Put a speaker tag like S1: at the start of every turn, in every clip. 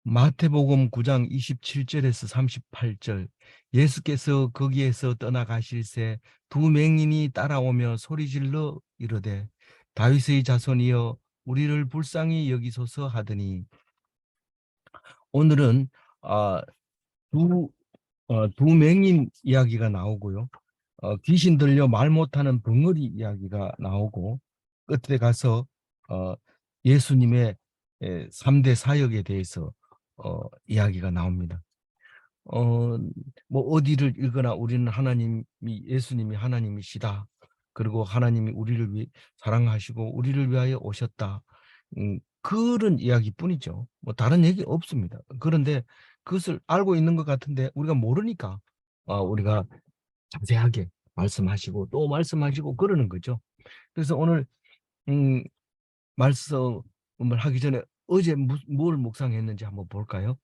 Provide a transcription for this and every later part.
S1: 마태복음 9장 27절에서 38절. 예수께서 거기에서 떠나가실새 두 맹인이 따라오며 소리질러 이르되 다윗의 자손이여 우리를 불쌍히 여기소서 하더니, 오늘은 아, 두, 두 맹인 이야기가 나오고요. 귀신 들려 말 못하는 벙어리 이야기가 나오고, 끝에 가서 예수님의 3대 사역에 대해서 이야기가 나옵니다. 어, 뭐 어디를 읽거나 우리는 예수님이 하나님이시다. 그리고 하나님이 우리를 사랑하시고 우리를 위하여 오셨다. 그런 이야기뿐이죠. 뭐 다른 얘기 없습니다. 그런데 그것을 알고 있는 것 같은데 우리가 모르니까 우리가 자세하게 말씀하시고 또 말씀하시고 그러는 거죠. 그래서 오늘 음, 말씀을 하기 전에 어제 뭘 묵상했는지 한번 볼까요?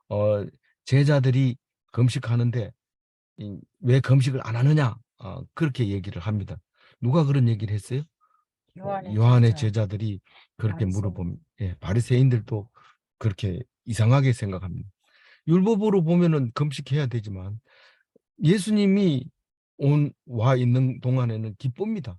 S1: 어, 제자들이 금식하는데 왜 금식을 안 하느냐? 그렇게 얘기를 합니다. 누가 그런 얘기를 했어요?
S2: 요한의
S1: 요한의
S2: 제자
S1: 제자들이 그렇게
S2: 바리새인.
S1: 물어봅니다. 예, 바리새인들도 그렇게 이상하게 생각합니다. 율법으로 보면은 금식해야 되지만 예수님이 와 있는 동안에는 기쁩니다.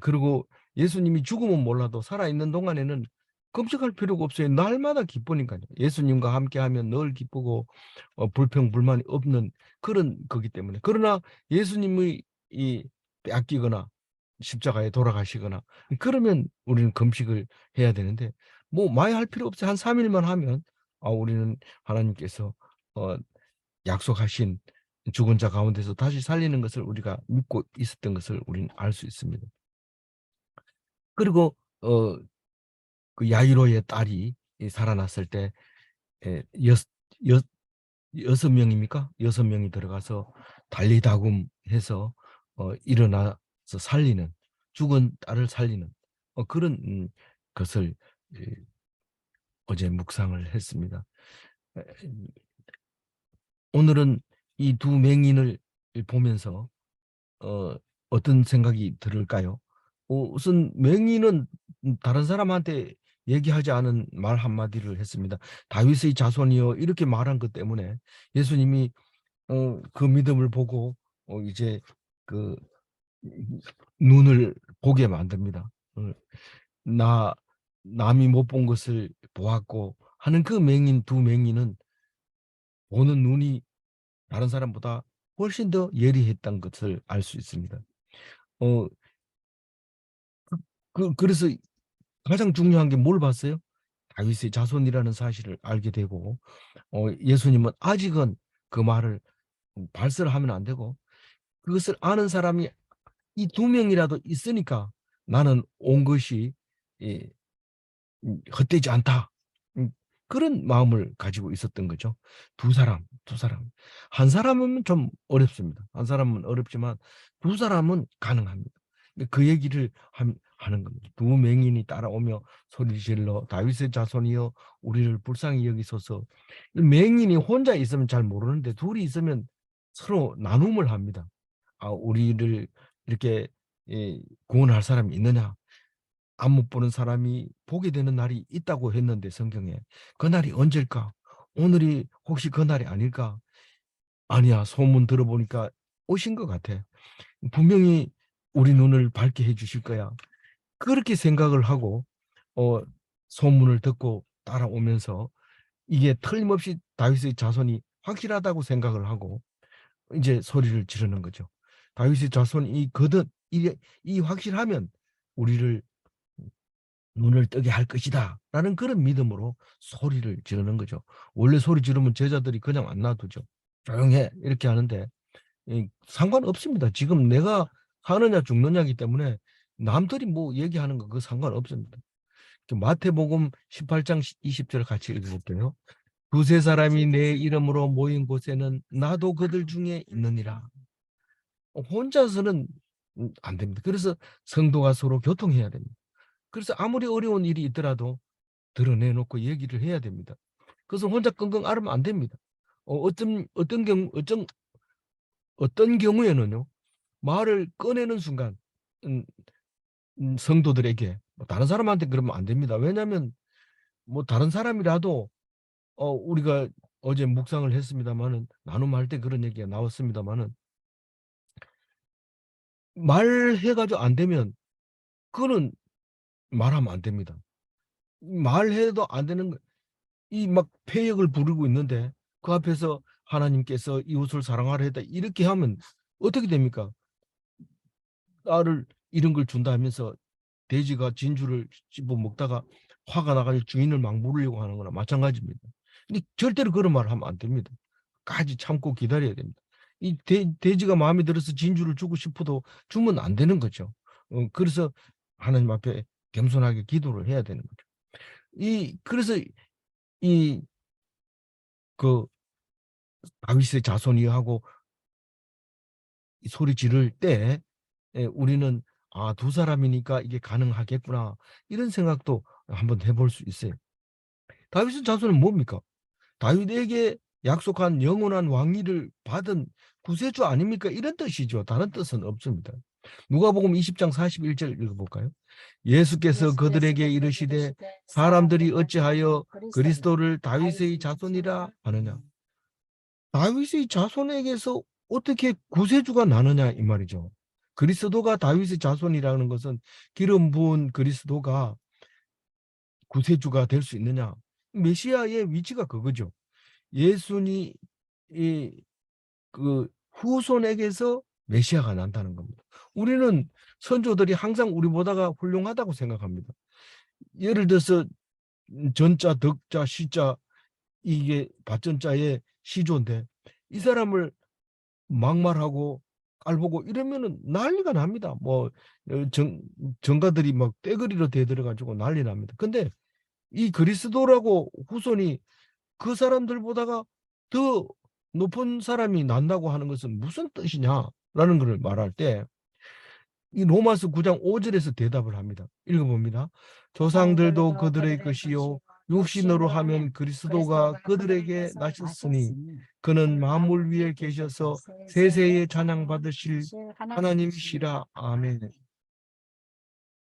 S1: 그리고 예수님이 죽으면 몰라도 살아있는 동안에는 금식할 필요가 없어요. 날마다 기쁘니까요. 예수님과 함께하면 늘 기쁘고 불평 불만이 없는 그런 거기 때문에. 그러나 예수님의 빼앗기거나 십자가에 돌아가시거나 그러면 우리는 금식을 해야 되는데, 뭐 많이 할 필요 없어요. 한 3일만 하면 우리는 하나님께서 어, 약속하신 죽은 자 가운데서 다시 살리는 것을 우리가 믿고 있었던 것을 우리는 알 수 있습니다. 그리고 그 야이로의 딸이 살아났을 때 여섯 명입니까? 6명이 들어가서 달리다굼 해서 일어나서 살리는, 죽은 딸을 살리는 그런 것을 어제 묵상을 했습니다. 오늘은 이 두 맹인을 보면서 어떤 생각이 들을까요? 우선 맹인은 다른 사람한테 얘기하지 않은 말 한마디를 했습니다. 다윗의 자손이요, 이렇게 말한 것 때문에 예수님이 그 믿음을 보고 이제 그 눈을 보게 만듭니다. 나 남이 못 본 것을 보았고 하는 그 두 맹인은 보는 눈이 다른 사람보다 훨씬 더 예리했던 것을 알 수 있습니다. 어, 그래서 가장 중요한 게 뭘 봤어요? 다윗의 자손이라는 사실을 알게 되고, 예수님은 아직은 그 말을 발설하면 안 되고, 그것을 아는 사람이 이 두 명이라도 있으니까 나는 온 것이 예, 헛되지 않다. 음, 그런 마음을 가지고 있었던 거죠. 두 사람. 한 사람은 좀 어렵습니다. 한 사람은 어렵지만 두 사람은 가능합니다. 그 얘기를 하는 겁니다. 두 맹인이 따라오며 소리질러 다윗의 자손이여 우리를 불쌍히 여기소서. 맹인이 혼자 있으면 잘 모르는데 둘이 있으면 서로 나눔을 합니다. 우리를 이렇게 구원할 사람이 있느냐? 안 못 보는 사람이 보게 되는 날이 있다고 했는데 성경에 그 날이 언제일까? 오늘이 혹시 그 날이 아닐까? 아니야, 소문 들어보니까 오신 것 같아. 분명히 우리 눈을 밝게 해주실 거야. 그렇게 생각을 하고 어, 소문을 듣고 따라오면서 이게 틀림없이 다윗의 자손이 확실하다고 생각을 하고 이제 소리를 지르는 거죠. 다윗의 자손이 거듭 이 확실하면 우리를 눈을 뜨게 할 것이다 라는 그런 믿음으로 소리를 지르는 거죠. 원래 소리 지르면 제자들이 그냥 안 놔두죠. 조용해 이렇게 하는데 상관없습니다. 지금 내가 사느냐 죽느냐기 때문에 남들이 뭐 얘기하는 거 그 상관없습니다. 마태복음 18장 20절 같이 읽어볼게요. 두세 사람이 내 이름으로 모인 곳에는 나도 그들 중에 있느니라. 혼자서는 안 됩니다. 그래서 성도가 서로 교통해야 됩니다. 그래서 아무리 어려운 일이 있더라도 드러내놓고 얘기를 해야 됩니다. 그래서 혼자 끙끙 앓으면 안 됩니다. 어떤 경우에는요, 말을 꺼내는 순간 음, 성도들에게 뭐 다른 사람한테 그러면 안 됩니다. 왜냐하면 뭐 다른 사람이라도 우리가 어제 묵상을 했습니다마는, 나눔할 때 그런 얘기가 나왔습니다마는, 말해가지고 안 되면 그거는 말하면 안 됩니다. 말해도 안 되는 이 막 폐역을 부르고 있는데 그 앞에서 하나님께서 이웃을 사랑하라 했다 이렇게 하면 어떻게 됩니까? 딸을 이런 걸 준다 하면서 돼지가 진주를 씹어 먹다가 화가 나가지고 주인을 막 물으려고 하는 거나 마찬가지입니다. 근데 절대로 그런 말을 하면 안 됩니다. 까지 참고 기다려야 됩니다. 이 돼지가 마음에 들어서 진주를 주고 싶어도 주면 안 되는 거죠. 그래서 하나님 앞에 겸손하게 기도를 해야 되는 거죠. 그래서 이 그 다윗의 자손이 하고 소리 지를 때 우리는 두 사람이니까 이게 가능하겠구나 이런 생각도 한번 해볼 수 있어요. 다윗의 자손은 뭡니까? 다윗에게 약속한 영원한 왕위를 받은 구세주 아닙니까? 이런 뜻이죠. 다른 뜻은 없습니다. 누가복음 20장 41절 읽어볼까요? 예수께서 그들에게 이르시되 사람들이 어찌하여 그리스도를 다윗의 자손이라 하느냐. 다윗의 자손에게서 어떻게 구세주가 나느냐 이 말이죠. 그리스도가 다윗의 자손이라는 것은 기름 부은 그리스도가 구세주가 될 수 있느냐. 메시아의 위치가 그거죠. 예수님이 그 후손에게서 메시아가 난다는 겁니다. 우리는 선조들이 항상 우리보다가 훌륭하다고 생각합니다. 예를 들어서 전자, 덕자, 시자 이게 밭전자의 시조인데 이 사람을 막말하고 깔보고 이러면은 난리가 납니다. 뭐 정가들이 막 떼거리로 대들어가지고 난리 납니다. 근데 이 그리스도라고 후손이 그 사람들보다가 더 높은 사람이 난다고 하는 것은 무슨 뜻이냐라는 것을 말할 때 이 로마서 9장 5절에서 대답을 합니다. 읽어봅니다. 조상들도 그들의 것이요 육신으로 하면 그리스도가 그들에게 나셨으니 그는 만물 위에 계셔서 세세에 찬양 받으실 하나님이시라. 아멘.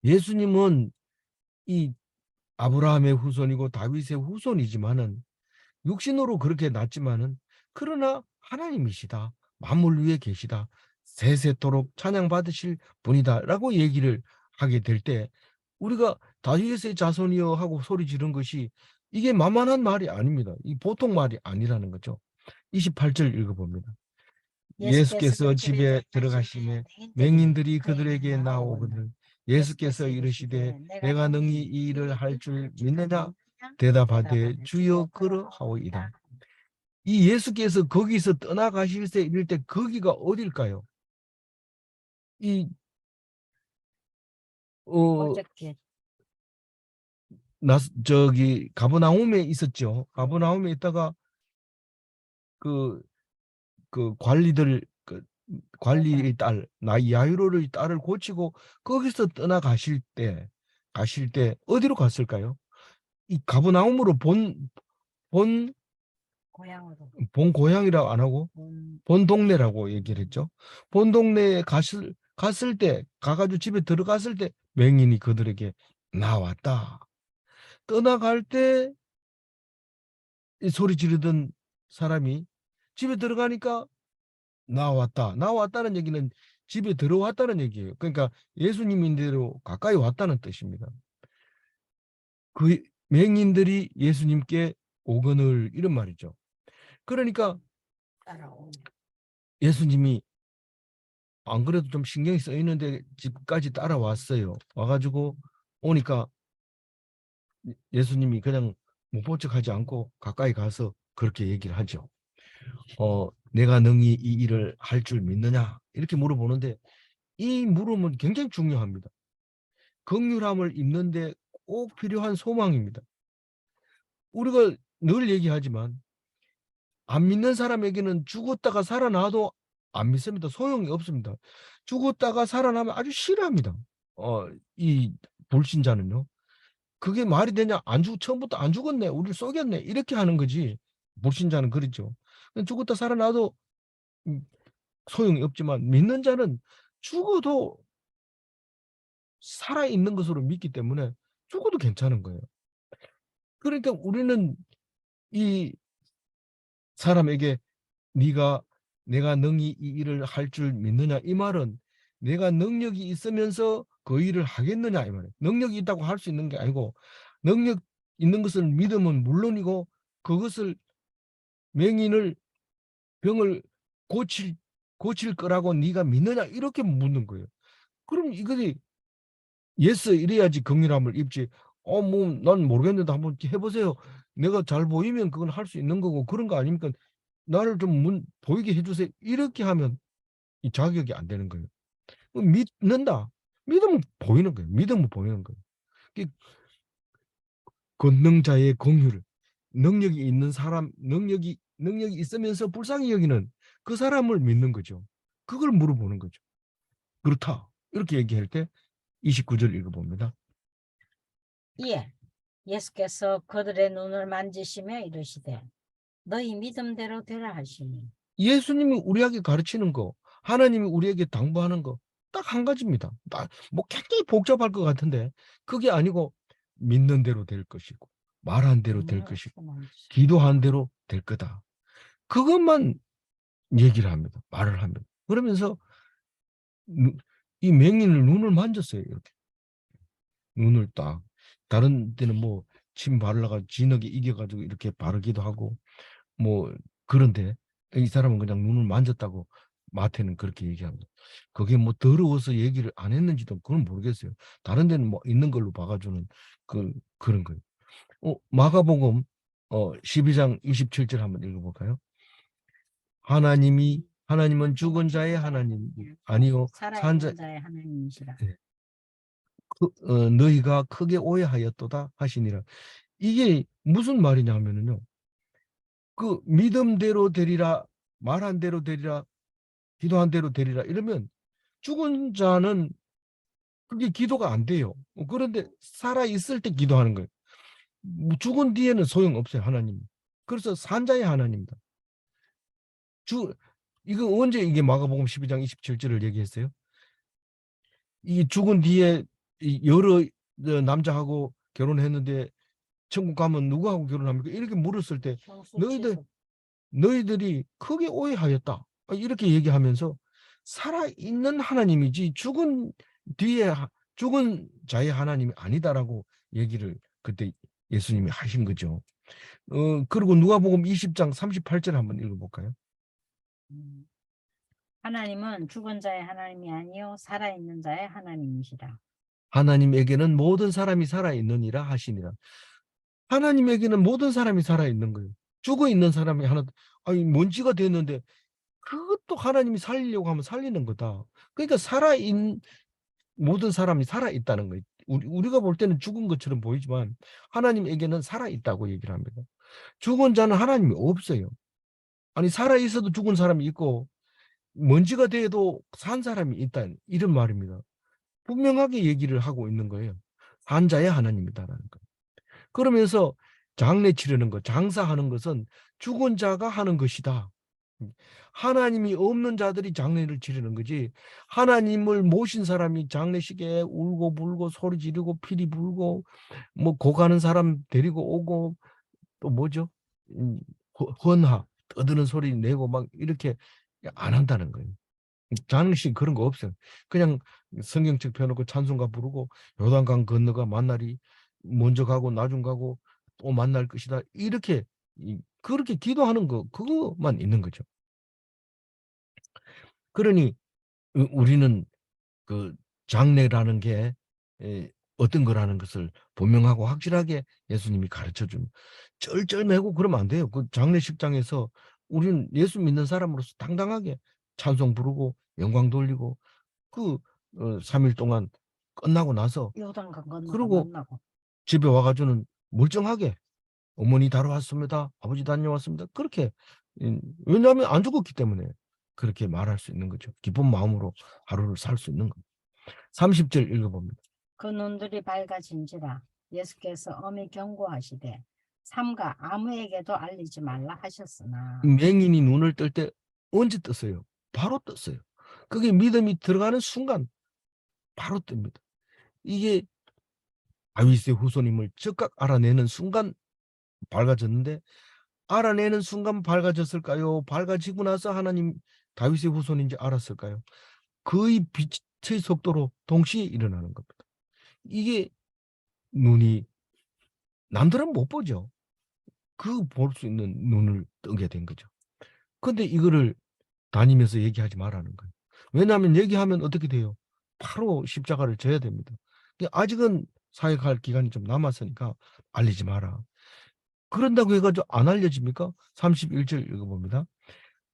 S1: 예수님은 이 아브라함의 후손이고 다윗의 후손이지만은 육신으로 그렇게 났지만은 그러나 하나님이시다. 만물 위에 계시다. 세세토록 찬양받으실 분이다라고 얘기를 하게 될 때 우리가 다윗의 자손이여 하고 소리 지른 것이 이게 만만한 말이 아닙니다. 이 보통 말이 아니라는 거죠. 28절 읽어봅니다. 예수께서 집에 들어가시매 맹인들이 그들에게 나오거늘 예수께서 이르시되 내가 능히 이 일을 할 줄 믿느냐 대답하되 주여 그러하오이다. 이 예수께서 거기서 떠나가실 때 이럴 때 거기가 어딜까요? 이 저기 가버나움에 있었죠. 가버나움에 있다가 그 관리들 관리의 딸 야이로의 딸을 고치고 거기서 떠나가실 때 어디로 갔을까요? 이 가버나움으로 본 고향이라고 안 하고 본 동네라고 얘기를 했죠. 본 동네에 갔을 때 가가지고 집에 들어갔을 때 맹인이 그들에게 나왔다. 떠나갈 때 이 소리 지르던 사람이 집에 들어가니까 나왔다는 얘기는 집에 들어왔다는 얘기예요. 그러니까 예수님인대로 가까이 왔다는 뜻입니다. 그 맹인들이 예수님께 오거늘 이런 말이죠. 그러니까 예수님이 안 그래도 좀 신경이 쓰이는데 집까지 따라왔어요. 와가지고 오니까 예수님이 그냥 못 본 척하지 않고 가까이 가서 그렇게 얘기를 하죠. 내가 능히 이 일을 할 줄 믿느냐 이렇게 물어보는데 이 물음은 굉장히 중요합니다. 긍휼함을 입는데 꼭 필요한 소망입니다. 우리가 늘 얘기하지만 안 믿는 사람에게는 죽었다가 살아나도 안 믿습니다. 소용이 없습니다. 죽었다가 살아나면 아주 싫어합니다. 이 불신자는요. 그게 말이 되냐? 처음부터 안 죽었네. 우리를 속였네. 이렇게 하는 거지. 불신자는 그렇죠. 죽었다 살아나도 소용이 없지만 믿는 자는 죽어도 살아있는 것으로 믿기 때문에 죽어도 괜찮은 거예요. 그러니까 우리는 이 사람에게 내가 능히 이 일을 할 줄 믿느냐, 이 말은 내가 능력이 있으면서 그 일을 하겠느냐 이 말이에요. 능력이 있다고 할 수 있는 게 아니고, 능력 있는 것을 믿으면 물론이고, 그것을 맹인을 병을 고칠 거라고 네가 믿느냐, 이렇게 묻는 거예요. 그럼 이것이 예스 이래야지 긍휼함을 입지. 뭐 난 모르겠는데 한번 해보세요. 내가 잘 보이면 그건 할 수 있는 거고, 그런 거 아닙니까? 나를 좀 보이게 해주세요. 이렇게 하면 이 자격이 안 되는 거예요. 믿는다. 믿으면 보이는 거예요. 믿으면 보이는 거예요. 권능자의 공유를, 능력이 있는 사람, 능력이 있으면서 불쌍히 여기는 그 사람을 믿는 거죠. 그걸 물어보는 거죠. 그렇다. 이렇게 얘기할 때 29절 읽어봅니다.
S2: 예, 예수께서 그들의 눈을 만지시며 이르시되 너희 믿음대로 되라 하시니.
S1: 예수님이 우리에게 가르치는 거, 하나님이 우리에게 당부하는 거 딱 한 가지입니다. 뭐 굉장히 복잡할 것 같은데 그게 아니고 믿는 대로 될 것이고, 말한 대로 될 것이고, 기도한 대로 될 거다. 그것만 얘기를 합니다. 말을 합니다. 그러면서 이 맹인을 눈을 만졌어요. 이렇게 눈을 딱, 다른 데는 뭐 침 바르다가 진흙에 이겨가지고 이렇게 바르기도 하고 뭐 그런데 이 사람은 그냥 눈을 만졌다고 마태는 그렇게 얘기합니다. 그게 뭐 더러워서 얘기를 안 했는지도 그건 모르겠어요. 다른 데는 뭐 있는 걸로 봐가지고는 그런 거예요. 마가복음 12장 27절 한번 읽어볼까요? 하나님은 죽은 자의 하나님 아니요
S2: 살아있는 자의 하나님이시라.
S1: 네. 너희가 크게 오해하였도다 하시니라. 이게 무슨 말이냐면요. 그 믿음대로 되리라, 말한 대로 되리라, 기도한 대로 되리라 이러면 죽은 자는 그게 기도가 안 돼요. 그런데 살아 있을 때 기도하는 거예요. 죽은 뒤에는 소용없어요, 하나님. 그래서 산자의 하나님이다. 이거 언제 이게 마가복음 12장 27절을 얘기했어요? 이 죽은 뒤에 여러 남자하고 결혼했는데 천국 가면 누구하고 결혼합니까? 이렇게 물었을 때 너희들이 크게 오해하였다. 이렇게 얘기하면서 살아있는 하나님이지 죽은 자의 하나님이 아니다라고 얘기를 그때 예수님이 하신 거죠. 그리고 누가복음 20장 38절 한번 읽어볼까요?
S2: 하나님은 죽은 자의 하나님이 아니요 살아있는 자의 하나님이시라.
S1: 하나님에게는 모든 사람이 살아있느니라 하시니라. 하나님에게는 모든 사람이 살아있는 거예요. 죽어있는 사람이 하나, 먼지가 됐는데 그것도 하나님이 살리려고 하면 살리는 거다. 그러니까 모든 사람이 살아있다는 거예요. 우리가 볼 때는 죽은 것처럼 보이지만 하나님에게는 살아있다고 얘기를 합니다. 죽은 자는 하나님이 없어요. 아니 살아있어도 죽은 사람이 있고 먼지가 돼도 산 사람이 있다, 이런 말입니다. 분명하게 얘기를 하고 있는 거예요. 산자의 하나님이다라는 거예요. 그러면서 장례 치르는 것, 장사하는 것은 죽은 자가 하는 것이다. 하나님이 없는 자들이 장례를 치르는 거지, 하나님을 모신 사람이 장례식에 울고 불고 소리 지르고 피리 불고 뭐 고가는 사람 데리고 오고 또 뭐죠? 헌화 떠드는 소리 내고 막 이렇게 안 한다는 거예요. 장례식 그런 거 없어요. 그냥 성경책 펴놓고 찬송가 부르고 요단강 건너가 만날이 먼저 가고 나중 가고 또 만날 것이다, 이렇게 그렇게 기도하는 거, 그거만 있는 거죠. 그러니 우리는 그 장례라는 게 어떤 거라는 것을 분명하고 확실하게 예수님이 가르쳐 줍니다. 쩔쩔매고 그러면 안 돼요. 그 장례식장에서 우리는 예수 믿는 사람으로서 당당하게 찬송 부르고 영광 돌리고 3일 동안 끝나고 나서 그리고 집에 와가지고는 멀쩡하게 어머니 다녀왔습니다, 아버지 다녀왔습니다, 그렇게, 왜냐하면 안 죽었기 때문에 그렇게 말할 수 있는 거죠. 기쁜 마음으로 하루를 살 수 있는 거죠. 30절 읽어봅니다.
S2: 그 눈들이 밝아진지라 예수께서 엄히 경고하시되 삼가 아무에게도 알리지 말라 하셨으나.
S1: 맹인이 눈을 뜰 때 언제 떴어요? 바로 떴어요. 그게 믿음이 들어가는 순간 바로 뜹니다. 이게 다윗의 후손임을 즉각 알아내는 순간 밝아졌는데, 알아내는 순간 밝아졌을까요? 밝아지고 나서 하나님 다윗의 후손인지 알았을까요? 거의 빛의 속도로 동시에 일어나는 겁니다. 이게 눈이 남들은 못 보죠. 그 볼 수 있는 눈을 뜨게 된 거죠. 근데 이거를 다니면서 얘기하지 말라는 거예요. 왜냐하면 얘기하면 어떻게 돼요? 바로 십자가를 져야 됩니다. 아직은 사역할 기간이 좀 남았으니까 알리지 마라. 그런다고 해가지고 안 알려집니까? 31절 읽어봅니다.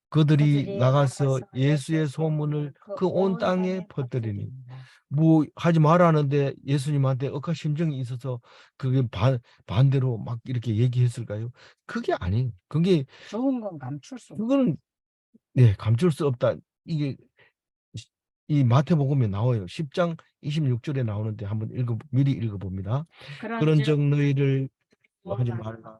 S1: 그들이
S2: 그들이
S1: 나가서
S2: 나가서
S1: 예수의 소문을 그
S2: 그
S1: 온
S2: 온
S1: 땅에
S2: 땅에
S1: 퍼뜨리니,
S2: 퍼뜨립니다.
S1: 뭐 하지 말라는데 예수님한테 억하 심정이 있어서 그게 반대로 막 이렇게 얘기했을까요? 그게 아니에요.
S2: 좋은 건 감출 수 없죠.
S1: 그거는 네, 감출 수 없다. 이게 이 마태복음에 나와요. 10장 26절에 나오는데 한번 미리 읽어봅니다. 그런즉 너희를 하지 말라.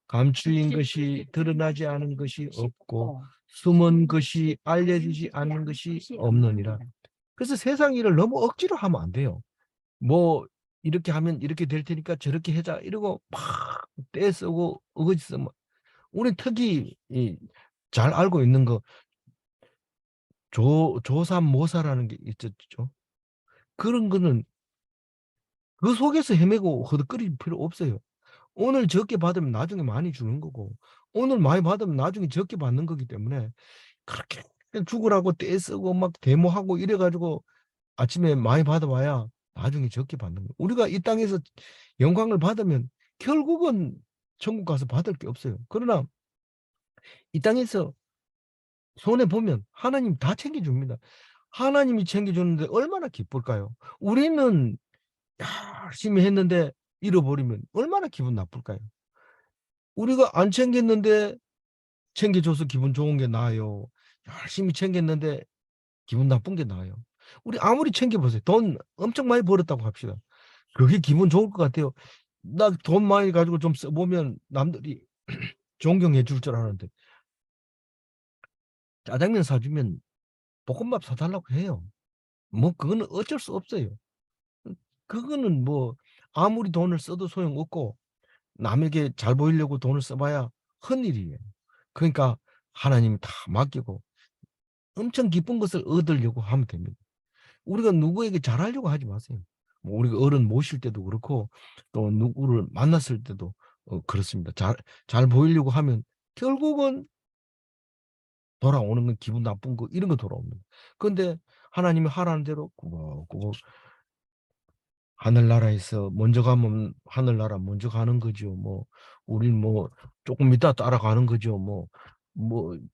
S1: 감추인 것이 드러나지 않은 것이 없고 숨은 것이 알려지지 않는 것이 없느니라. 그래서 세상 일을 너무 억지로 하면 안 돼요. 뭐 이렇게 하면 이렇게 될 테니까 저렇게 해자 이러고 막 떼쓰고 어거지 쓰면 우리 특히 잘 알고 있는 거 조삼모사라는 게 있었죠. 그런 거는 그 속에서 헤매고 허덕거릴 필요 없어요. 오늘 적게 받으면 나중에 많이 주는 거고 오늘 많이 받으면 나중에 적게 받는 거기 때문에 그렇게 죽으라고 떼쓰고 막 데모하고 이래가지고 아침에 많이 받아봐야 나중에 적게 받는 거예요. 우리가 이 땅에서 영광을 받으면 결국은 천국 가서 받을 게 없어요. 그러나 이 땅에서 손해보면 하나님 다 챙겨줍니다. 하나님이 챙겨주는데 얼마나 기쁠까요? 우리는 열심히 했는데 잃어버리면 얼마나 기분 나쁠까요? 우리가 안 챙겼는데 챙겨줘서 기분 좋은 게 나아요. 열심히 챙겼는데 기분 나쁜 게 나아요. 우리 아무리 챙겨보세요. 돈 엄청 많이 벌었다고 합시다. 그게 기분 좋을 것 같아요. 나 돈 많이 가지고 좀 써보면 남들이 존경해 줄 줄 아는데 짜장면 사주면 볶음밥 사달라고 해요. 뭐 그거는 어쩔 수 없어요. 그거는 뭐 아무리 돈을 써도 소용없고 남에게 잘 보이려고 돈을 써봐야 헛일이에요. 그러니까 하나님이 다 맡기고 엄청 기쁜 것을 얻으려고 하면 됩니다. 우리가 누구에게 잘하려고 하지 마세요. 뭐 우리가 어른 모실 때도 그렇고 또 누구를 만났을 때도 그렇습니다. 잘 보이려고 하면 결국은 돌아오는 건 기분 나쁜 거 이런 거 돌아옵니다. 그런데 하나님이 하라는 대로 꾸벅꾸벅 하늘나라에서 먼저 가면 하늘나라 먼저 가는 거죠. 뭐 우린 뭐 조금 이따 따라가는 거죠. 뭐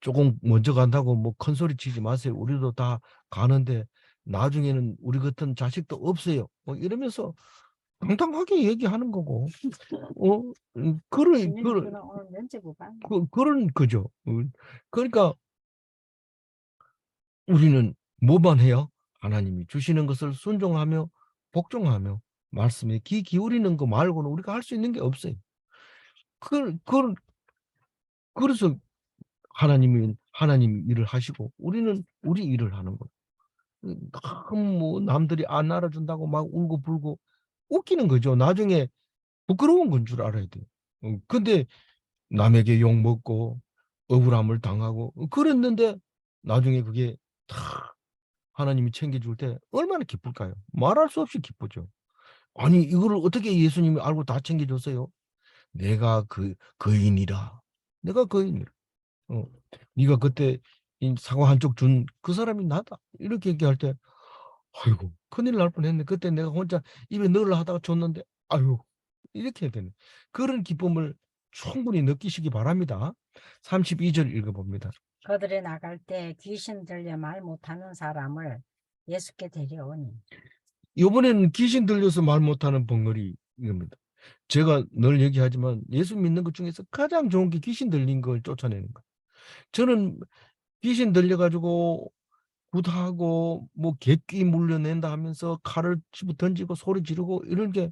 S1: 조금 먼저 간다고 뭐 큰 소리 치지 마세요. 우리도 다 가는데 나중에는 우리 같은 자식도 없어요. 뭐 이러면서 당당하게 얘기하는 거고. 어
S2: 오늘 면제부가
S1: 그런 거죠. 그러니까 우리는 뭐만 해요? 하나님이 주시는 것을 순종하며 복종하며 말씀에 귀 기울이는 거 말고는 우리가 할 수 있는 게 없어요. 그, 그, 그래서 하나님이 하나님 일을 하시고 우리는 우리 일을 하는 거예요. 뭐 남들이 안 알아준다고 막 울고 불고 웃기는 거죠. 나중에 부끄러운 건 줄 알아야 돼요. 근데 남에게 욕 먹고 억울함을 당하고 그랬는데 나중에 그게 다 하나님이 챙겨줄 때 얼마나 기쁠까요? 말할 수 없이 기쁘죠. 아니 이거를 어떻게 예수님이 알고 다 챙겨줬어요? 내가 그 거인이라. 내가 거인이라. 어. 네가 그때 이 사과 한 쪽 준 그 사람이 나다. 이렇게 얘기할 때 아이고 큰일 날 뻔했네. 그때 내가 혼자 입에 넣으려 하다가 줬는데 아유 이렇게 해야 되네. 그런 기쁨을 충분히 느끼시기 바랍니다. 32절 읽어봅니다.
S2: 그들이 나갈 때 귀신 들려 말 못하는 사람을 예수께 데려오니
S1: 이번에는 귀신 들려서 말 못하는 벙어리 이겁니다. 제가 늘 얘기하지만 예수 믿는 것 중에서 가장 좋은 게 귀신 들린 걸 쫓아내는 거예요. 저는 귀신 들려가지고 굿하고 뭐 객기 물려낸다 하면서 칼을 집어 던지고 소리 지르고 이런 게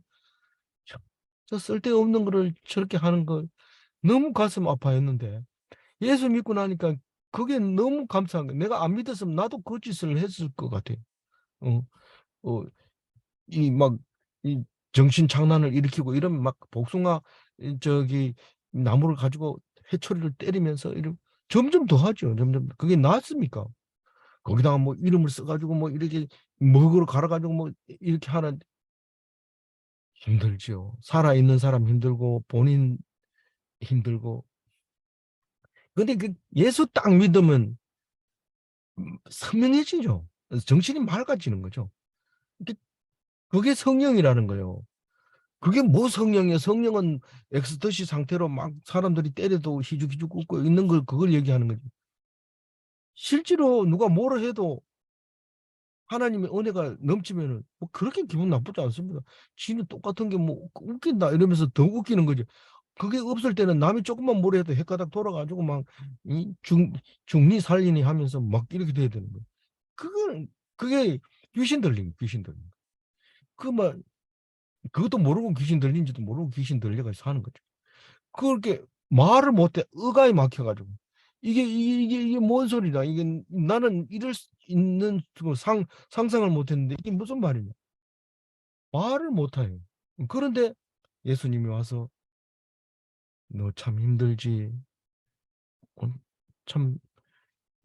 S1: 저 쓸데없는 거를 저렇게 하는 거 너무 가슴 아파했는데 예수 믿고 나니까 그게 너무 감사한 거예요. 내가 안 믿었으면 나도 그 짓을 했을 것 같아요. 어, 어, 막 이 정신 장난을 일으키고 이러면 막 복숭아 저기 나무를 가지고 회초리를 때리면서 이런 점점 더 하죠. 점점 그게 낫습니까? 거기다가 뭐 이름을 써가지고 뭐 이렇게 먹으러 갈아가지고 뭐 이렇게 하는 힘들죠. 살아있는 사람 힘들고 본인 힘들고. 근데 그 예수 딱 믿으면 선명해지죠. 정신이 맑아지는 거죠. 그게 성령이라는 거예요. 그게 뭐 성령이에요? 성령은 엑스터시 상태로 막 사람들이 때려도 희죽희죽 웃고 있는 걸 그걸 얘기하는 거지. 실제로 누가 뭐라 해도 하나님의 은혜가 넘치면은 뭐 그렇게 기분 나쁘지 않습니다. 지는 똑같은 게 뭐 웃긴다 이러면서 더 웃기는 거죠. 그게 없을 때는 남이 조금만 뭐라 해도 헷가닥 돌아가지고 막 중리 살리니 하면서 막 이렇게 돼야 되는 거예요. 그건 그게 귀신 들린 귀신 들린. 그만 그것도 모르고 귀신 들린지도 모르고 귀신 들려가지고 사는 거죠. 그렇게 말을 못해 의가에 막혀가지고 이게 뭔 소리다. 이게 나는 이럴 수 있는 그 상상을 못했는데 이게 무슨 말이냐. 말을 못해요. 그런데 예수님이 와서 너 참 힘들지. 참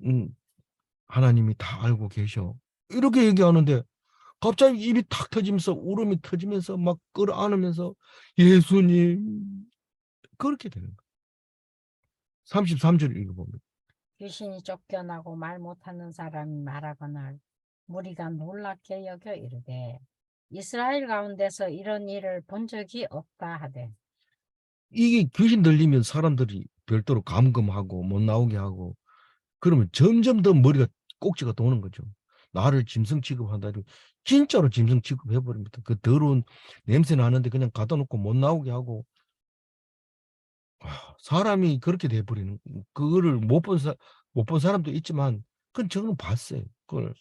S1: 음, 하나님이 다 알고 계셔. 이렇게 얘기하는데 갑자기 입이 탁 터지면서 울음이 터지면서 막 끌어안으면서 예수님 그렇게 되는 거예요. 33절 읽어봅니다.
S2: 귀신이 쫓겨나고 말 못하는 사람이 말하거늘 무리가 놀랍게 여겨 이르되 이스라엘 가운데서 이런 일을 본 적이 없다 하되.
S1: 이게 귀신 들리면 사람들이 별도로 감금하고 못 나오게 하고 그러면 점점 더 머리가 꼭지가 도는 거죠. 나를 짐승 취급한다. 진짜로 짐승 취급해버립니다. 그 더러운 냄새 나는데 그냥 가둬 놓고 못 나오게 하고 사람이 그렇게 돼버리는 그거를 못 본 사람도 있지만 그건 저는 봤어요. 그걸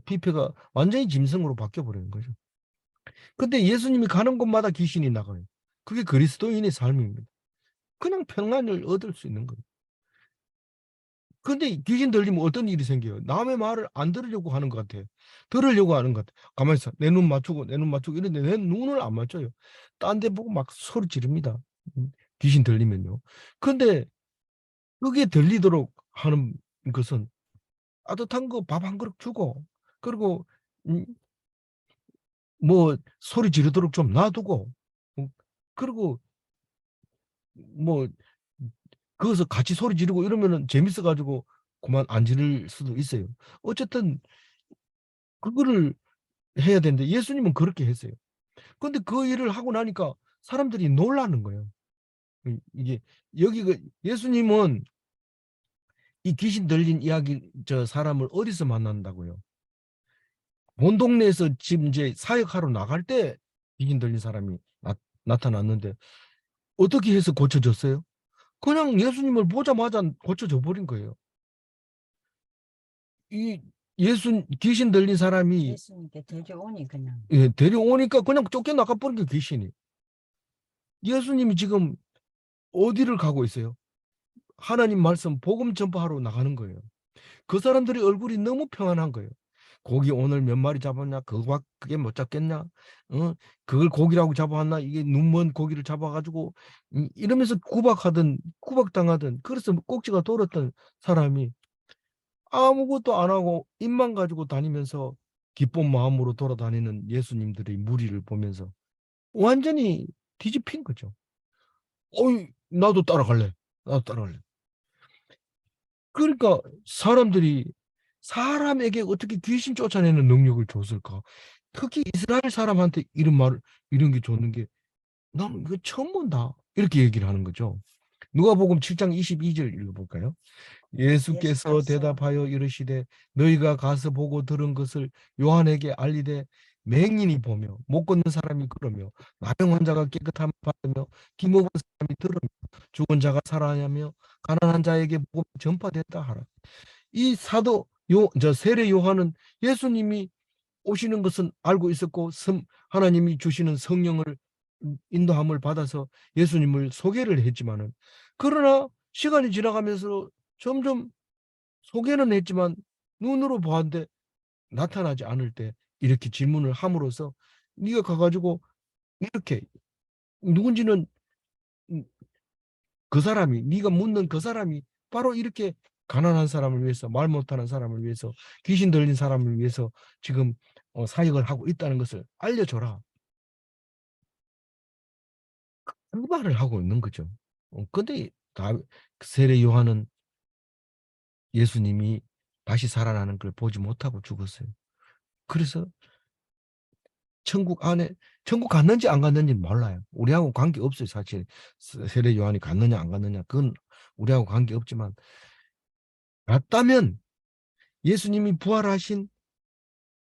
S1: 피폐가 완전히 짐승으로 바뀌어 버리는 거죠. 근데 예수님이 가는 곳마다 귀신이 나가요. 그게 그리스도인의 삶입니다. 그냥 평안을 얻을 수 있는 거예요. 근데 귀신 들리면 어떤 일이 생겨요? 남의 말을 안 들으려고 하는 것 같아요. 들으려고 하는 것 같아요. 가만히 있어. 내 눈 맞추고 내 눈 맞추고 이런데 내 눈을 안 맞춰요. 딴 데 보고 막 소리 지릅니다. 귀신 들리면요. 근데 그게 들리도록 하는 것은 따뜻한 거 밥 한 그릇 주고 그리고 음, 뭐 소리 지르도록 좀 놔두고 그리고 뭐 거기서 같이 소리 지르고 이러면은 재밌어 가지고 그만 안 지를 수도 있어요. 어쨌든 그거를 해야 되는데 예수님은 그렇게 했어요. 근데 그 일을 하고 나니까 사람들이 놀라는 거예요. 이게 여기 그 예수님은 이 귀신 들린 이야기 저 사람을 어디서 만난다고요? 본 동네에서 지금 이제 사역하러 나갈 때 귀신 들린 사람이 나타났는데 어떻게 해서 고쳐졌어요? 그냥 예수님을 보자마자 고쳐져 버린 거예요. 이 귀신 들린 사람이
S2: 예수님께 데려오니 그냥.
S1: 데려오니까 그냥 쫓겨나가 버린 게 귀신이. 예수님이 지금 어디를 가고 있어요? 하나님 말씀 복음 전파하러 나가는 거예요. 그 사람들이 얼굴이 너무 평안한 거예요. 고기 오늘 몇 마리 잡았냐? 그게 못 잡겠냐? 그걸 고기라고 잡아왔나? 이게 눈먼 고기를 잡아가지고 이러면서 구박당하던 그래서 꼭지가 돌았던 사람이 아무것도 안 하고 입만 가지고 다니면서 기쁜 마음으로 돌아다니는 예수님들의 무리를 보면서 완전히 뒤집힌 거죠. 어이, 나도 따라갈래. 나도 따라갈래. 그러니까 사람들이 사람에게 어떻게 귀신 쫓아내는 능력을 줬을까? 특히 이스라엘 사람한테 이런 게 줬는 게 나는 이거 처음 본다. 이렇게 얘기를 하는 거죠. 누가복음 7장 22절 읽어볼까요? 예수께서
S2: 예수께서
S1: 대답하여 이르시되 너희가 가서 보고 들은 것을 요한에게 알리되 맹인이 보며 못 걷는 사람이 걸으며 나병 환자가 깨끗함을 받으며 기먹은 사람이 들으며 죽은 자가 살아나며 가난한 자에게 복음이 전파됐다 하라. 이 사도 저 세례 요한은 예수님이 오시는 것은 알고 있었고 하나님이 주시는 성령을 인도함을 받아서 예수님을 소개를 했지만은 그러나 시간이 지나가면서 점점 소개는 했지만 눈으로 보았는데 나타나지 않을 때 이렇게 질문을 함으로써 네가 가가지고 이렇게 누군지는 그 사람이, 네가 묻는 그 사람이 바로 이렇게 가난한 사람을 위해서, 말 못하는 사람을 위해서, 귀신 들린 사람을 위해서 지금 사역을 하고 있다는 것을 알려줘라. 그 말을 하고 있는 거죠. 근데 세례 요한은 예수님이 다시 살아나는 걸 보지 못하고 죽었어요. 그래서 천국 갔는지 안 갔는지 몰라요. 우리하고 관계 없어요, 사실. 세례 요한이 갔느냐 안 갔느냐 그건 우리하고 관계 없지만, 갔다면 예수님이 부활하신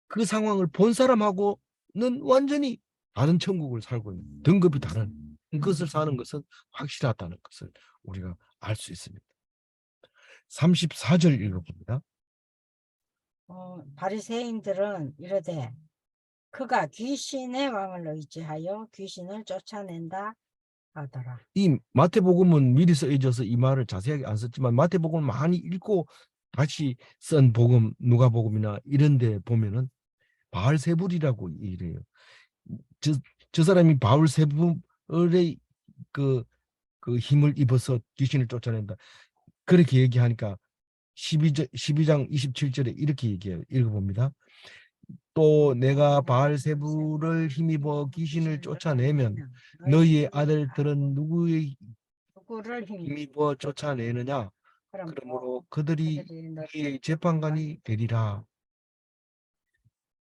S1: 그 상황을 본 사람하고는 완전히 다른 천국을 살고 있는, 등급이 다른 그것을 사는 것은 확실하다는 것을 우리가 알 수 있습니다. 34절 읽어봅니다.
S2: 바리새인들은 이르되 그가 귀신의 왕을 의지하여 귀신을 쫓아낸다 하더라.
S1: 이 마태복음은 미리 써져서 이 말을 자세하게 안 썼지만, 마태복음을 많이 읽고 다시 쓴 복음, 누가복음이나 이런 데 보면은 바알세불이라고 이래요. 저 사람이 바알세불의 그 힘을 입어서 귀신을 쫓아낸다. 그렇게 얘기하니까 12장 27절에 이렇게 얘기해요. 읽어봅니다. 또 내가 바알세불을 힘입어 귀신을 쫓아내면 너희의 아들들은 누구의
S2: 누구를
S1: 힘입어 쫓아내느냐? 그러므로 그들이 너희의 재판관이 되리라.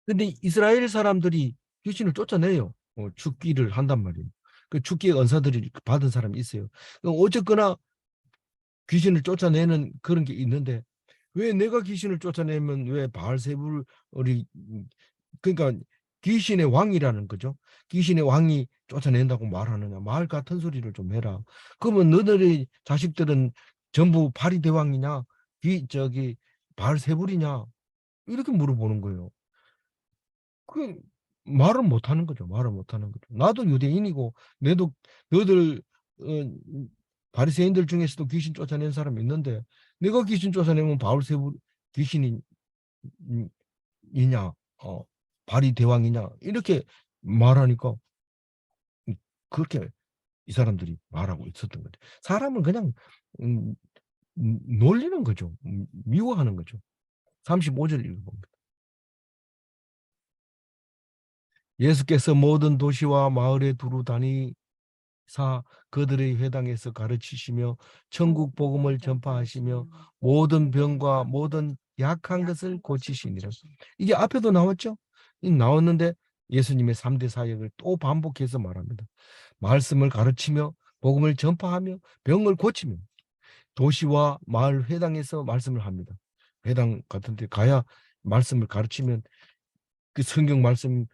S1: 근데 이스라엘 사람들이 귀신을 쫓아내요. 죽기를 한단 말이에요. 그 죽기의 은사들이 받은 사람이 있어요. 어쨌거나 귀신을 쫓아내는 그런 게 있는데, 왜 내가 귀신을 쫓아내면 왜 바알세불이, 그러니까 귀신의 왕이라는 거죠. 귀신의 왕이 쫓아낸다고 말하느냐. 말 같은 소리를 좀 해라. 그러면 너희들의 자식들은 전부 바리대왕이냐 바알세불이냐 이렇게 물어보는 거예요. 그 말을 못하는 거죠. 말을 못하는 거죠. 나도 유대인이고 너희들 바리새인들 중에서도 귀신 쫓아낸 사람이 있는데, 내가 귀신 쫓아내면 바울세불 귀신이냐, 바리 대왕이냐 이렇게 말하니까 그렇게 이 사람들이 말하고 있었던 거죠. 사람은 그냥 놀리는 거죠. 미워하는 거죠. 35절 읽어봅니다. 예수께서 모든 도시와 마을에 두루 다니사 그들의 회당에서 가르치시며 천국 복음을 전파하시며 모든 병과 모든 약한 것을 고치시니라. 이게 앞에도 나왔죠? 나왔는데 예수님의 3대 사역을 또 반복해서 말합니다. 말씀을 가르치며 복음을 전파하며 병을 고치며 도시와 마을 회당에서 말씀을 합니다. 회당 같은 데 가야 말씀을 가르치면 그 성경 말씀을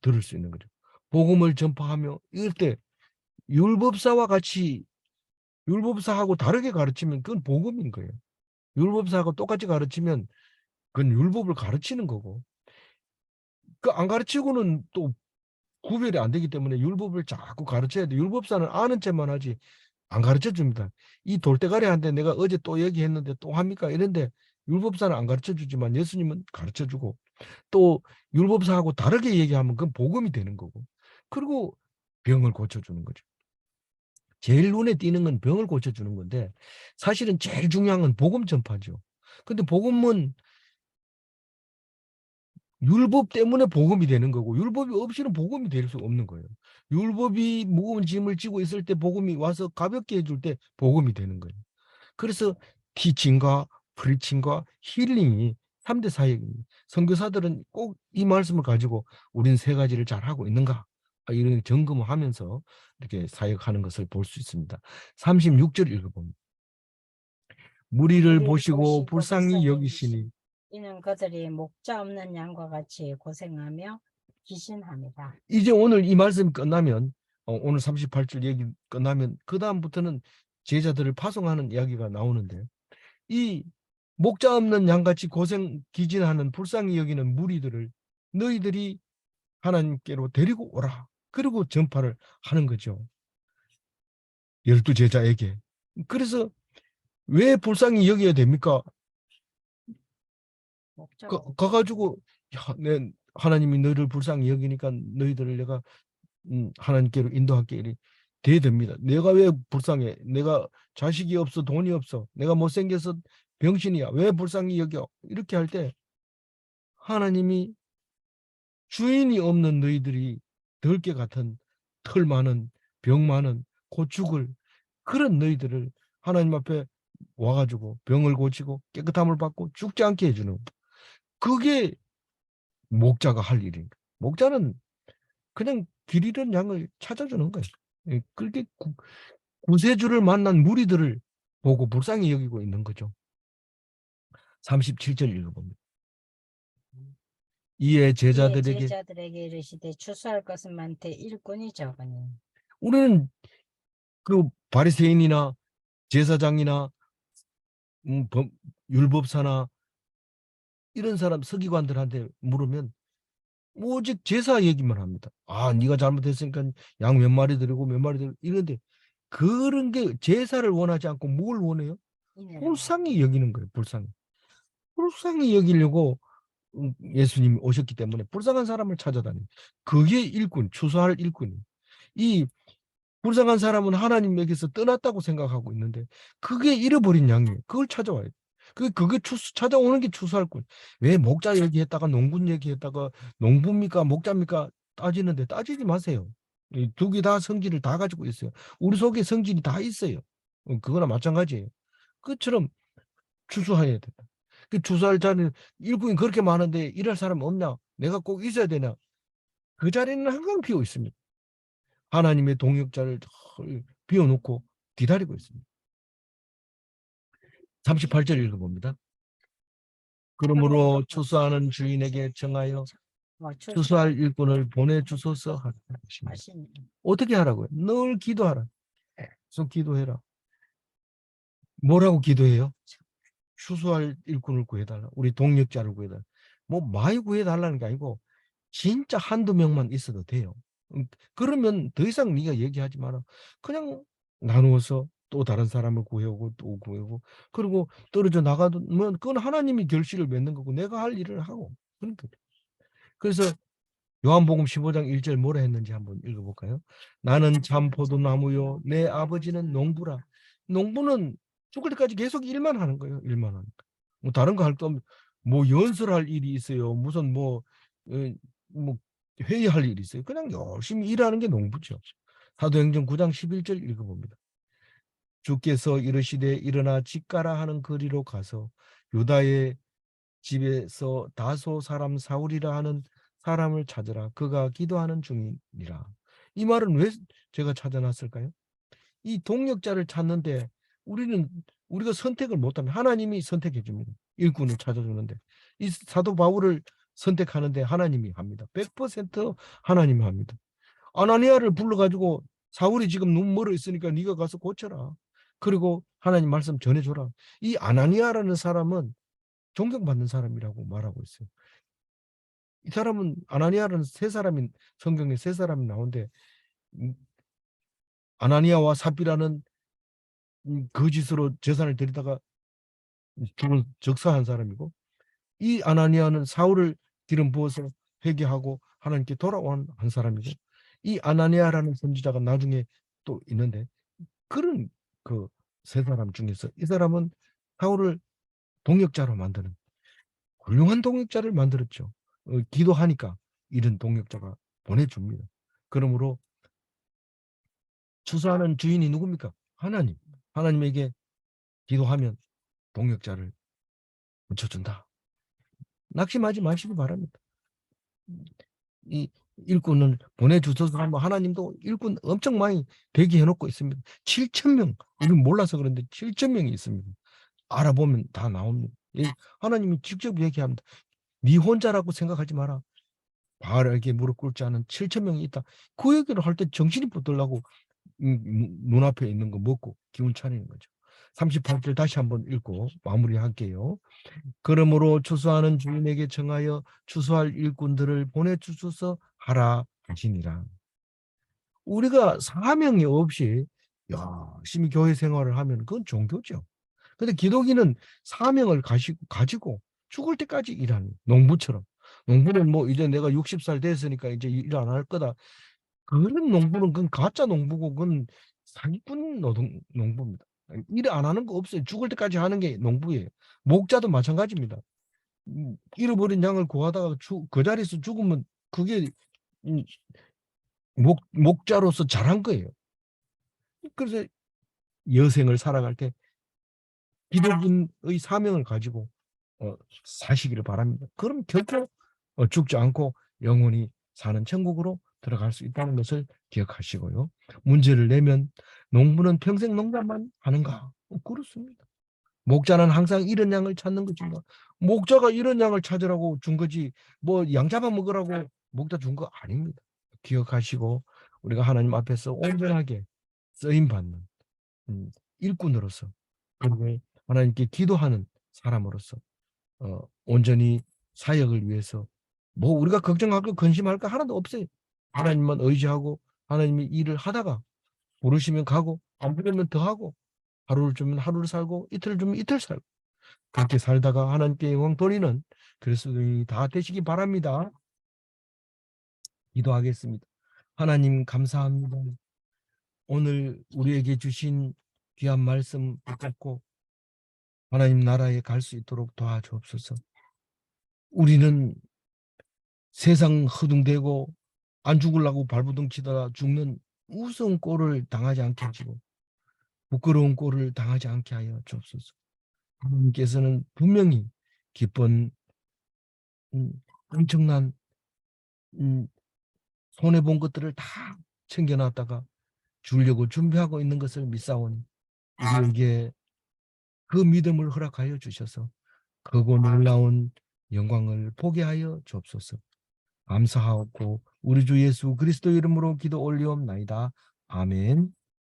S1: 들을 수 있는 거죠. 복음을 전파하며, 이럴 때 율법사와 같이, 율법사하고 다르게 가르치면 그건 복음인 거예요. 율법사하고 똑같이 가르치면 그건 율법을 가르치는 거고, 그 안 가르치고는 또 구별이 안 되기 때문에 율법을 자꾸 가르쳐야 돼. 율법사는 아는 척만 하지 안 가르쳐 줍니다. 이 돌대가리한테 내가 어제 또 얘기했는데 또 합니까? 이런데 율법사는 안 가르쳐 주지만 예수님은 가르쳐 주고, 또 율법사하고 다르게 얘기하면 그건 복음이 되는 거고, 그리고 병을 고쳐주는 거죠. 제일 눈에 띄는 건 병을 고쳐주는 건데, 사실은 제일 중요한 건 복음 전파죠. 근데 복음은 율법 때문에 복음이 되는 거고, 율법이 없이는 복음이 될 수 없는 거예요. 율법이 무거운 짐을 지고 있을 때 복음이 와서 가볍게 해줄 때 복음이 되는 거예요. 그래서 티칭과 프리칭과 힐링이 3대 사역입니다. 선교사들은 꼭 이 말씀을 가지고 우리는 세 가지를 잘 하고 있는가, 이런 점검을 하면서 이렇게 사역하는 것을 볼 수 있습니다. 36절 읽어봅니다. 무리를 보시고 불쌍히 여기시니,
S2: 이는 그들이 목자 없는 양과 같이 고생하며 기신합니다.
S1: 이제 오늘 이 말씀이 끝나면, 오늘 38절 얘기 끝나면 그 다음부터는 제자들을 파송하는 이야기가 나오는데, 이 목자 없는 양같이 고생 기진하는 불쌍히 여기는 무리들을 너희들이 하나님께로 데리고 오라. 그리고 전파를 하는 거죠. 12제자에게. 그래서 왜 불쌍히 여겨야 됩니까? 가가지고 하나님이 너희를 불쌍히 여기니까 너희들을 내가 하나님께로 인도할게. 대됩니다. 내가 왜 불쌍해? 내가 자식이 없어, 돈이 없어, 내가 못생겨서 병신이야, 왜 불쌍히 여겨? 이렇게 할 때 하나님이 주인이 없는 너희들이 덜개 같은 털 많은 병 많은 곧 죽을 그런 너희들을 하나님 앞에 와가지고 병을 고치고 깨끗함을 받고 죽지 않게 해주는, 그게 목자가 할 일입니다. 목자는 그냥 길 잃은 양을 찾아주는 거예요. 예, 그렇게 구세주를 만난 무리들을 보고 불쌍히 여기고 있는 거죠. 37절 읽어봅니다. 이에 제자들에게
S2: 이르시되 추수할 것은 많되 일꾼이 적으니.
S1: 우리는 그 바리새인이나 제사장이나 율법사나 이런 사람 서기관들한테 물으면 오직 제사 얘기만 합니다. 아, 네가 잘못했으니까 양 몇 마리 드리고 몇 마리 드리고 이런데, 그런 게 제사를 원하지 않고 뭘 원해요? 불쌍히 여기는 거예요. 불쌍히 여기려고 예수님이 오셨기 때문에 불쌍한 사람을 찾아다니. 그게 일꾼, 추수할 일꾼이. 이 불쌍한 사람은 하나님에게서 떠났다고 생각하고 있는데 그게 잃어버린 양이에요. 그걸 찾아와야 돼. 그게 찾아오는 게 추수할 꾼. 왜 목자 얘기했다가 농군 얘기했다가 농부입니까 목자입니까 따지는데, 따지지 마세요. 두 개 다 성질을 다 가지고 있어요. 우리 속에 성질이 다 있어요. 그거나 마찬가지예요. 그처럼 추수해야 된다. 그 추수할 자는 일꾼이 그렇게 많은데 일할 사람 없냐? 내가 꼭 있어야 되냐? 그 자리는 항상 비어 있습니다. 하나님의 동역자를 비워놓고 기다리고 있습니다. 38절 읽어봅니다. 그러므로 추수하는 주인에게 정하여 추수할 일꾼을 보내주소서 하십니다. 어떻게 하라고요? 늘 기도하라. 계속 기도해라. 뭐라고 기도해요? 추수할 일꾼을 구해달라. 우리 동역자를 구해달라. 뭐 많이 구해달라는 게 아니고 진짜 한두 명만 있어도 돼요. 그러면 더 이상 네가 얘기하지 마라. 그냥 나누어서 또 다른 사람을 구해오고 또 구해오고, 그리고 떨어져 나가면 그건 하나님이 결실을 맺는 거고 내가 할 일을 하고. 그러니까. 그래서 요한복음 15장 1절 뭐라 했는지 한번 읽어볼까요? 나는 참 포도나무요 내 아버지는 농부라. 농부는 죽을 때까지 계속 일만 하는 거예요. 일만 하는 거. 뭐 다른 거 할 거 없는, 뭐 연설할 일이 있어요. 무슨 뭐 회의할 일이 있어요. 그냥 열심히 일하는 게 농부죠. 사도행전 9장 11절 읽어봅니다. 주께서 이르시되 일어나 집가라 하는 거리로 가서 유다의 집에서 다소 사람 사울이라 하는 사람을 찾으라. 그가 기도하는 중이니라. 이 말은 왜 제가 찾아놨을까요? 이 동역자를 찾는데 우리가 선택을 못하면 하나님이 선택해 줍니다. 일꾼을 찾아주는데 이 사도 바울을 선택하는데 하나님이 합니다. 100% 하나님이 합니다. 아나니아를 불러가지고 사울이 지금 눈 멀어 있으니까 네가 가서 고쳐라. 그리고 하나님 말씀 전해줘라. 이 아나니아라는 사람은 존경받는 사람이라고 말하고 있어요. 이 사람은 아나니아라는 성경에 세 사람이 나오는데 아나니아와 삽비라는 거짓으로 재산을 들이다가 죽은 적사한 사람이고, 이 아나니아는 사울을 기름 부어서 회개하고 하나님께 돌아온 한 사람이고, 이 아나니아라는 선지자가 나중에 또 있는데 그런 그 세 사람 중에서 이 사람은 사울을 동역자로 만드는 훌륭한 동역자를 만들었죠. 기도하니까 이런 동역자가 보내줍니다. 그러므로 추수하는 주인이 누굽니까? 하나님. 하나님에게 기도하면 동역자를 붙여준다. 낙심하지 마시기 바랍니다. 이 일꾼을 보내주셔서 하나님도 일꾼 엄청 많이 대기해놓고 있습니다. 7,000명. 우리는 몰라서 그런데 7,000명이 있습니다. 알아보면 다 나옵니다. 하나님이 직접 얘기합니다. 네 혼자라고 생각하지 마라. 바알에게 무릎 꿇지 않은 7,000명이 있다. 그 얘기를 할 때 정신이 붙들라고 눈앞에 있는 거 먹고 기운 차리는 거죠. 38절 다시 한번 읽고 마무리할게요. 그러므로 추수하는 주인에게 정하여 추수할 일꾼들을 보내주소서 하라 하시니라. 우리가 사명이 없이 열심히 교회 생활을 하면 그건 종교죠. 근데 기독인은 사명을 가지고 죽을 때까지 일하는 농부처럼. 농부는 뭐 이제 내가 60살 됐으니까 이제 일 안 할 거다. 그런 농부는 그건 가짜 농부고 그건 사기꾼 농부입니다. 일 안 하는 거 없어요. 죽을 때까지 하는 게 농부예요. 목자도 마찬가지입니다. 잃어버린 양을 구하다가 그 자리에서 죽으면 그게 목자로서 잘한 거예요. 그래서 여생을 살아갈 때 기독인의 사명을 가지고 사시기를 바랍니다. 그럼 결코 죽지 않고 영원히 사는 천국으로 들어갈 수 있다는 것을 기억하시고요. 문제를 내면 농부는 평생 농사만 하는가? 그렇습니다. 목자는 항상 이런 양을 찾는 것인가? 목자가 이런 양을 찾으라고 준 거지 뭐 양 잡아먹으라고 목자 준 거 아닙니다. 기억하시고 우리가 하나님 앞에서 온전하게 쓰임받는 일꾼으로서 그리고 하나님께 기도하는 사람으로서 온전히 사역을 위해서 뭐 우리가 걱정할 거 근심할 거 하나도 없어요. 하나님만 의지하고 하나님이 일을 하다가 부르시면 가고 안 부르면 더 하고 하루를 주면 하루를 살고 이틀을 주면 이틀 살고 그렇게 살다가 하나님께 영광 돌리는 그리스도인이 다 되시기 바랍니다. 기도하겠습니다. 하나님 감사합니다. 오늘 우리에게 주신 귀한 말씀 붙잡고 하나님 나라에 갈 수 있도록 도와주옵소서. 우리는 세상 허둥대고 안 죽으려고 발버둥 치다가 죽는 무서운 꼴을 당하지 않게 하시고 부끄러운 꼴을 당하지 않게 하여 주옵소서. 하나님께서는 분명히 기쁜 엄청난 손해본 것들을 다 챙겨놨다가 주려고 준비하고 있는 것을 믿사오니 우리에게 그 믿음을 허락하여 주셔서 크고 놀라운 영광을 보게 하여 주옵소서. 감사하고 우리 주 예수 그리스도 이름으로 기도 올리옵나이다. 아멘.